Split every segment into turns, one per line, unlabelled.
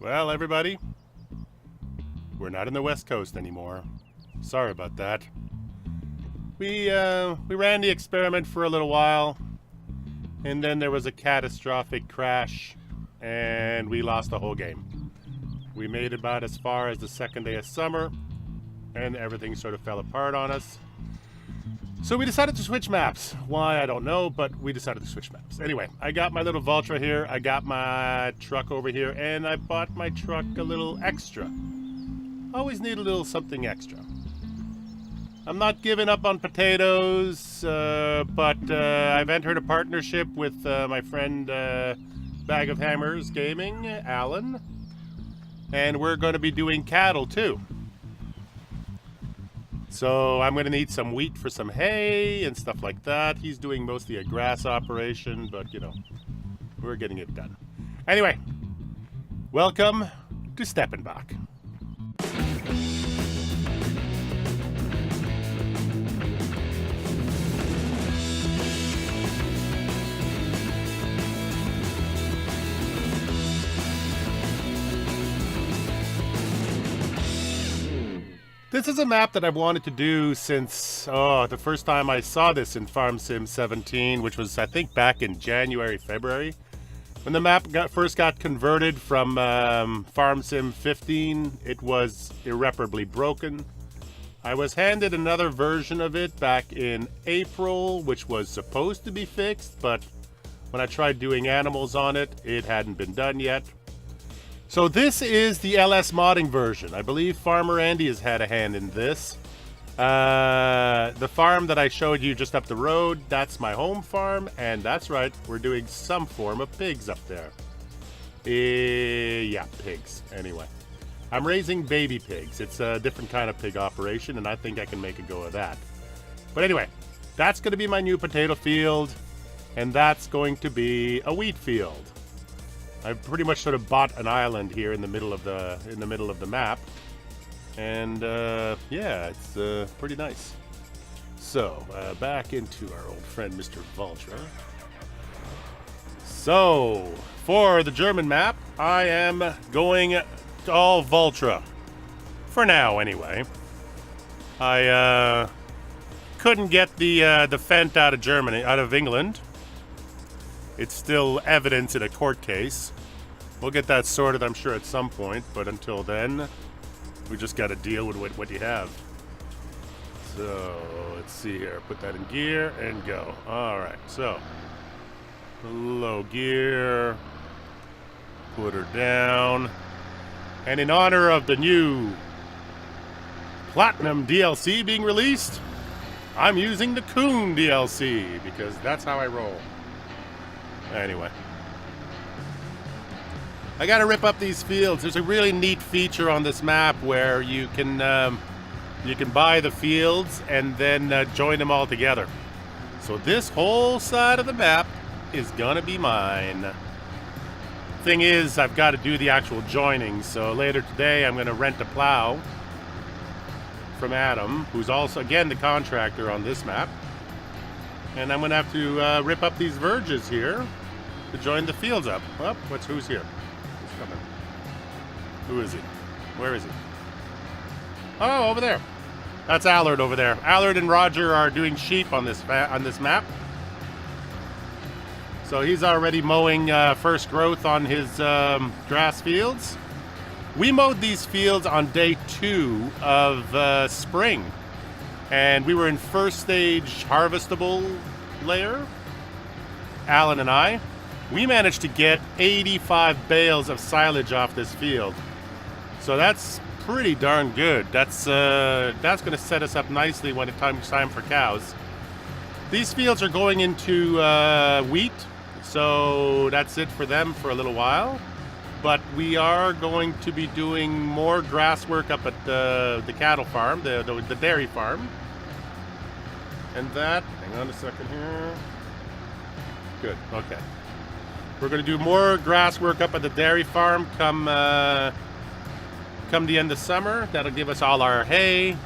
Well, everybody, we're not in the West Coast anymore. Sorry about that. We ran the experiment for a little while, and then there was a catastrophic crash, and we lost the whole game. We made about as far as the second day of summer, and everything sort of fell apart on us. So we decided to switch maps. Why, I don't know, but we decided to switch maps. Anyway, I got my little Vultra here, I got my truck over here, and I bought my truck a little extra. Always need a little something extra. I'm not giving up on potatoes, but I've entered a partnership with my friend Bag of Hammers Gaming, Alan, and we're going to be doing cattle too. So I'm going to need some wheat for some hay and stuff like that. He's doing mostly a grass operation, but you know, we're getting it done. Anyway, welcome to STEPPENBACH. This is a map that I've wanted to do since, the first time I saw this in Farm Sim 17, which was, I think, back in January, February. When the map first got converted from Farm Sim 15, it was irreparably broken. I was handed another version of it back in April, which was supposed to be fixed, but when I tried doing animals on it, it hadn't been done yet. So this is the LS modding version. I believe Farmer Andy has had a hand in this. The farm that I showed you just up the road, that's my home farm, and that's right, we're doing some form of pigs up there. Yeah, pigs, anyway. I'm raising baby pigs. It's a different kind of pig operation, and I think I can make a go of that. But anyway, that's going to be my new potato field, and that's going to be a wheat field. I've pretty much sort of bought an island here in the middle of the map, and yeah, it's pretty nice. So back into our old friend Mr. Vultra. So for the German map, I am going all Vultra for now, anyway. I couldn't get the Fendt out of England. It's still evidence in a court case. We'll get that sorted, I'm sure, at some point, but until then, we just got to deal with what you have. So, let's see here. Put that in gear and go. All right, so low gear. Put her down. And in honor of the new Platinum DLC being released, I'm using the Coon DLC because that's how I roll. Anyway, I gotta rip up these fields. There's a really neat feature on this map where you can buy the fields and then join them all together. So this whole side of the map is gonna be mine. Thing is, I've got to do the actual joining. So later today, I'm gonna rent a plow from Adam, who's also again the contractor on this map. And I'm going to have to rip up these verges here to join the fields up. Oh, who's here? Who's coming? Who is he? Where is he? Oh, over there. That's Allard over there. Allard and Roger are doing sheep on this map. So he's already mowing first growth on his grass fields. We mowed these fields on day 2 of spring. And we were in first stage harvestable layer, Alan and I. We managed to get 85 bales of silage off this field. So that's pretty darn good. That's going to set us up nicely when it's time for cows. These fields are going into wheat, so that's it for them for a little while. But we are going to be doing more grass work up at the cattle farm, the dairy farm. And that, hang on a second here. Good, okay. We're going to do more grass work up at the dairy farm come the end of summer. That'll give us all our hay.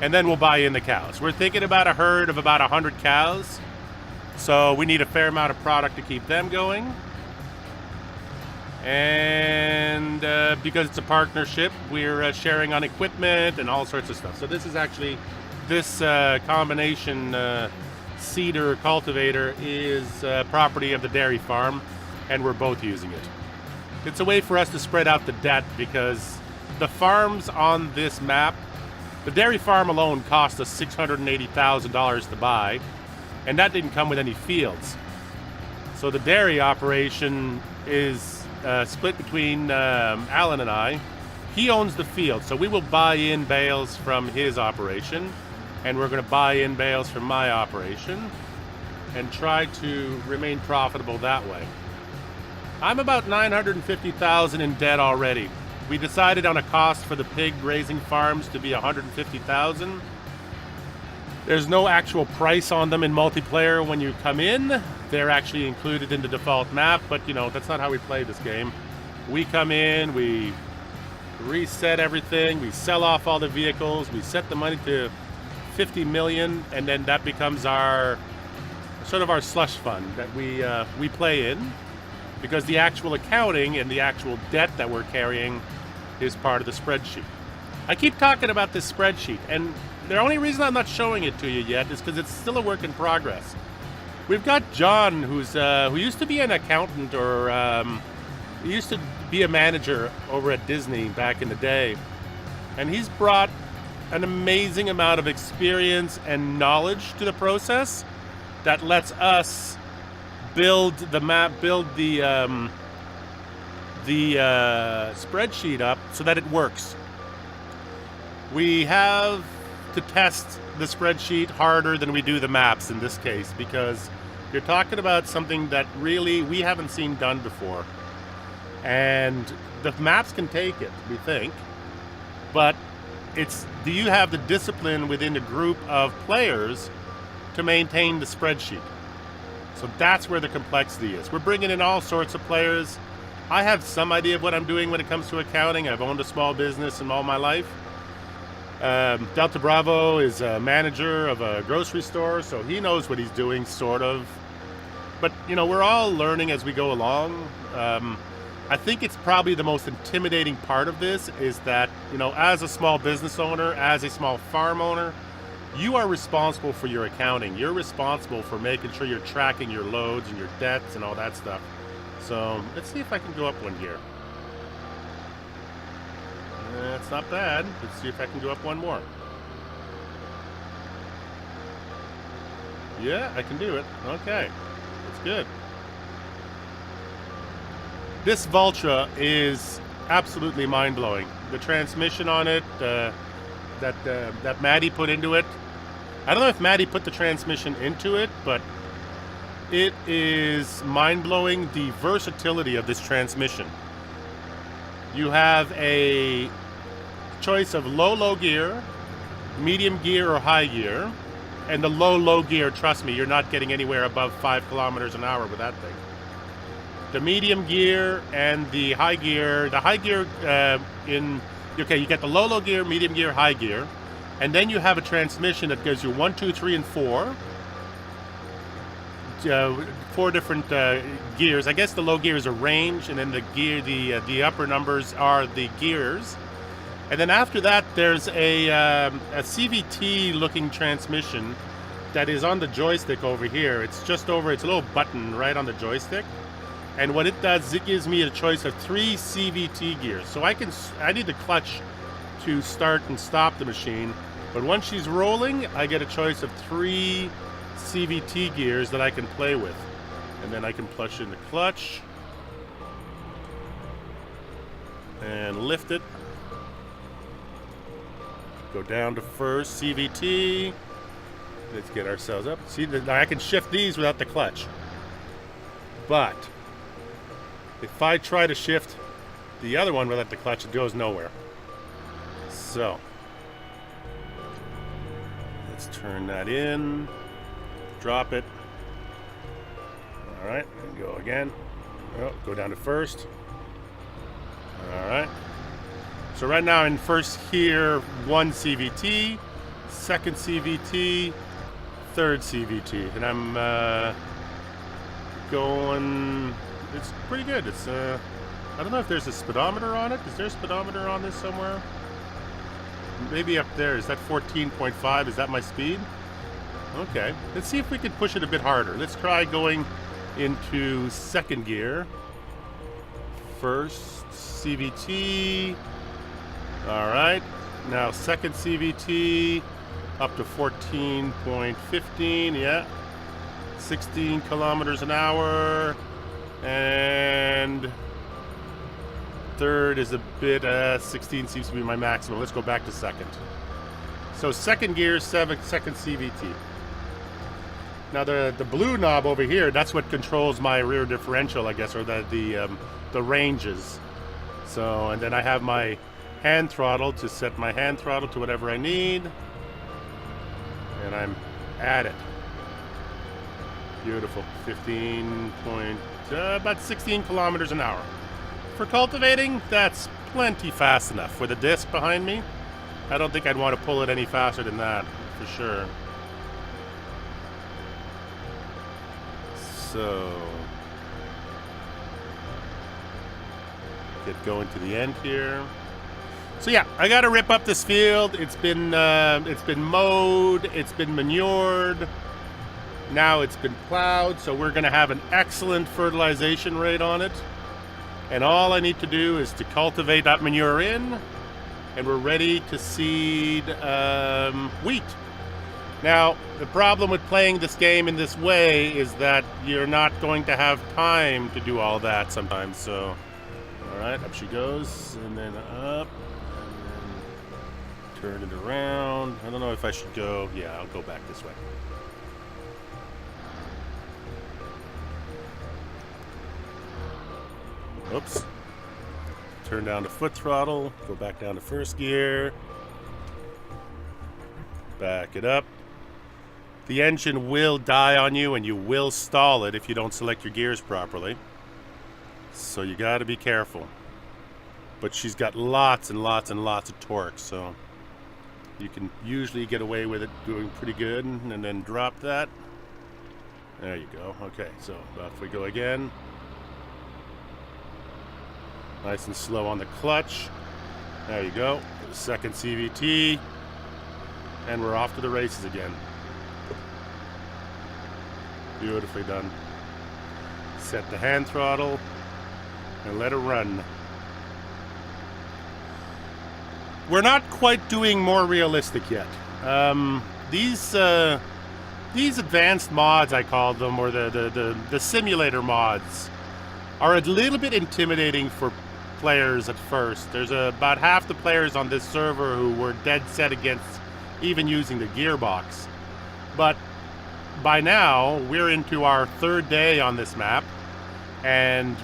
And then we'll buy in the cows. We're thinking about a herd of about 100 cows. So we need a fair amount of product to keep them going. And and because it's a partnership, we're sharing on equipment and all sorts of stuff. So this is actually, this combination cedar cultivator is property of the dairy farm, and we're both using it. It's a way for us to spread out the debt, because the farms on this map, the dairy farm alone cost us $680,000 to buy, and that didn't come with any fields. So the dairy operation is split between Alan and I. He owns the field, so we will buy in bales from his operation, and we're going to buy in bales from my operation and try to remain profitable that way. I'm about $950,000 in debt already. We decided on a cost for the pig raising farms to be $150,000. There's no actual price on them in multiplayer when you come in. They're actually included in the default map, but you know, that's not how we play this game. We come in, we reset everything, we sell off all the vehicles, we set the money to 50 million, and then that becomes our sort of our slush fund that we play in, because the actual accounting and the actual debt that we're carrying is part of the spreadsheet. I keep talking about this spreadsheet, and the only reason I'm not showing it to you yet is because it's still a work in progress. We've got John, who used to be an accountant, or he used to be a manager over at Disney back in the day, and he's brought an amazing amount of experience and knowledge to the process that lets us build the map, build the spreadsheet up so that it works. We have to test the spreadsheet harder than we do the maps in this case, because you're talking about something that really we haven't seen done before. And the maps can take it, we think, but it's, do you have the discipline within a group of players to maintain the spreadsheet? So that's where the complexity is. We're bringing in all sorts of players. I have some idea of what I'm doing when it comes to accounting. I've owned a small business in all my life. DeltaBravo is a manager of a grocery store, so he knows what he's doing, sort of. But, you know, we're all learning as we go along. I think it's probably the most intimidating part of this is that, you know, as a small business owner, as a small farm owner, you are responsible for your accounting. You're responsible for making sure you're tracking your loads and your debts and all that stuff. So let's see if I can go up one here. It's not bad. Let's see if I can go up one more. Yeah, I can do it. Okay, that's good. This Valtra is absolutely mind-blowing. The transmission on it, that Maddie put into it. I don't know if Maddie put the transmission into it, but it is mind-blowing, the versatility of this transmission. You have a choice of low gear, medium gear, or high gear. And the low gear, trust me, you're not getting anywhere above 5 kilometers an hour with that thing. The medium gear and the high gear, okay, you get the low gear, medium gear, high gear, and then you have a transmission that gives you 1, 2, 3, and 4. 4 different gears. I guess the low gear is a range, and then the upper numbers are the gears. And then after that, there's a CVT looking transmission that is on the joystick over here. It's just over, it's a little button right on the joystick. And what it does is it gives me a choice of 3 CVT gears. So I need the clutch to start and stop the machine. But once she's rolling, I get a choice of 3 CVT gears that I can play with. And then I can push in the clutch and lift it. Go down to first CVT. Let's get ourselves up. See, I can shift these without the clutch. But if I try to shift the other one without the clutch, it goes nowhere. So let's turn that in, drop it. All right, and go again. Oh, go down to first. All right. So right now in first here, 1 CVT, second CVT, third CVT, and I'm going. It's pretty good. It's I don't know if there's a speedometer on it. Is there a speedometer on this somewhere? Maybe up there. Is that 14.5? Is that my speed? Okay. Let's see if we can push it a bit harder. Let's try going into second gear. First CVT. All right. Now second CVT up to 14.15. Yeah. 16 kilometers an hour. And third is a bit, 16 seems to be my maximum. Let's go back to second. So second gear, second CVT. Now the blue knob over here, that's what controls my rear differential, I guess, or the ranges. So, and then I have my hand throttle to set my hand throttle to whatever I need. And I'm at it. Beautiful. 15 point, about 16 kilometers an hour. For cultivating, that's plenty fast enough. With a disc behind me, I don't think I'd want to pull it any faster than that, for sure. So, get going to the end here. So yeah, I got to rip up this field. It's been mowed, it's been manured. Now it's been plowed, so we're going to have an excellent fertilization rate on it. And all I need to do is to cultivate that manure in, and we're ready to seed wheat. Now, the problem with playing this game in this way is that you're not going to have time to do all that sometimes. So, all right, up she goes, and then up, and then turn it around. I don't know if I should go. Yeah, I'll go back this way. Oops. Turn down the foot throttle, go back down to first gear. Back it up. The engine will die on you and you will stall it if you don't select your gears properly. So you gotta be careful. But she's got lots and lots and lots of torque, so you can usually get away with it doing pretty good, and then drop that. There you go. Okay, so if we go again. Nice and slow on the clutch. There you go. Second CVT. And we're off to the races again. Beautifully done. Set the hand throttle and let it run. We're not quite doing more realistic yet. These advanced mods, I call them, or the simulator mods, are a little bit intimidating for players at first. There's about half the players on this server who were dead set against even using the gearbox. But by now, we're into our third day on this map, and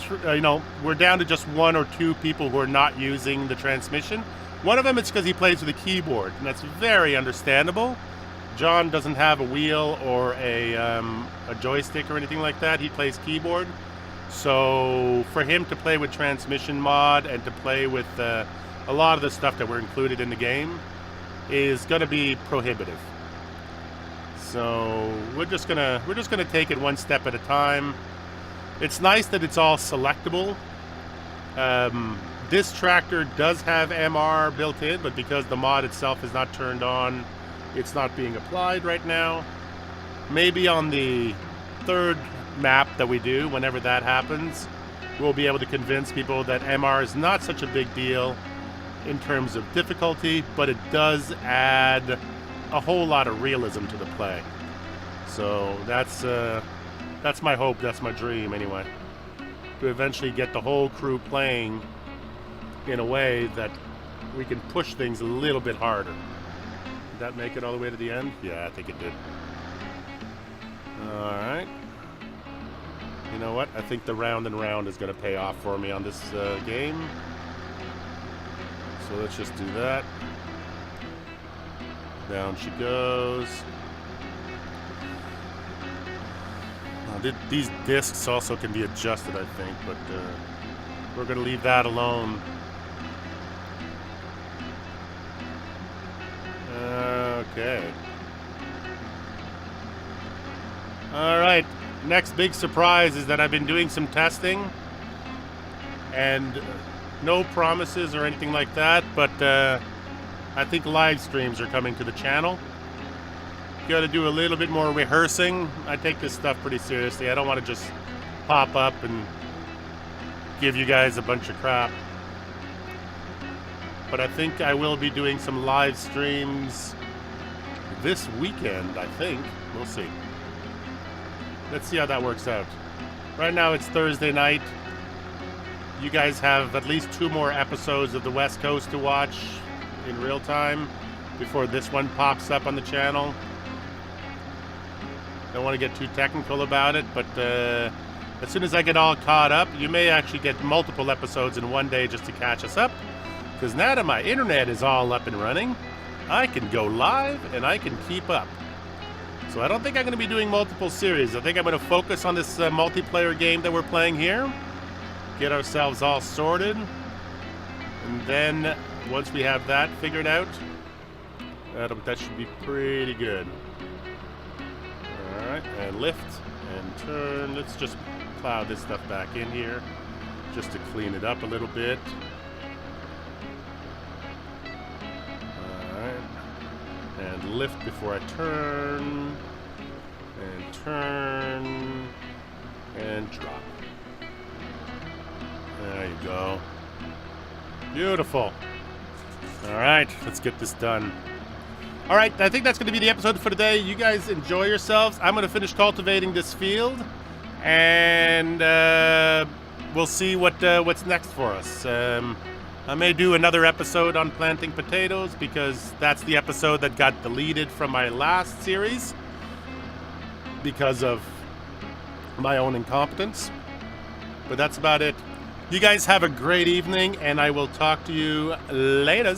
we're down to just one or two people who are not using the transmission. One of them, it's because he plays with a keyboard, and that's very understandable. John doesn't have a wheel or a joystick or anything like that. He plays keyboard. So for him to play with transmission mod and to play with a lot of the stuff that were included in the game is going to be prohibitive. So we're just gonna take it one step at a time. It's nice that it's all selectable. This tractor does have MR built in, but because the mod itself is not turned on, it's not being applied right now. Maybe on the third map that we do, whenever that happens, we'll be able to convince people that MR is not such a big deal in terms of difficulty, but it does add a whole lot of realism to the play. So that's my hope, that's my dream anyway, to eventually get the whole crew playing in a way that we can push things a little bit harder. Did that make it all the way to the end? Yeah, I think it did. Alright. You know what? I think the round and round is going to pay off for me on this game. So let's just do that. Down she goes. These discs also can be adjusted, I think, but we're going to leave that alone. Okay. All right. Next big surprise is that I've been doing some testing, and no promises or anything like that, but I think live streams are coming to the channel. Got to do a little bit more rehearsing. I take this stuff pretty seriously. I don't want to just pop up and give you guys a bunch of crap. But I think I will be doing some live streams this weekend, I think. We'll see. Let's see how that works out. Right now it's Thursday night. You guys have at least 2 more episodes of the West Coast to watch in real time before this one pops up on the channel. Don't want to get too technical about it, but as soon as I get all caught up, you may actually get multiple episodes in one day just to catch us up. Because now that my internet is all up and running, I can go live and I can keep up. So I don't think I'm going to be doing multiple series. I think I'm going to focus on this multiplayer game that we're playing here. Get ourselves all sorted. And then once we have that figured out, that should be pretty good. Alright, and lift and turn. Let's just plow this stuff back in here just to clean it up a little bit. Alright, and lift before I turn, and drop. There you go. Beautiful. Alright, let's get this done. Alright, I think that's going to be the episode for today. You guys enjoy yourselves. I'm going to finish cultivating this field, and we'll see what's next for us. I may do another episode on planting potatoes, because that's the episode that got deleted from my last series because of my own incompetence. But that's about it. You guys have a great evening, and I will talk to you later.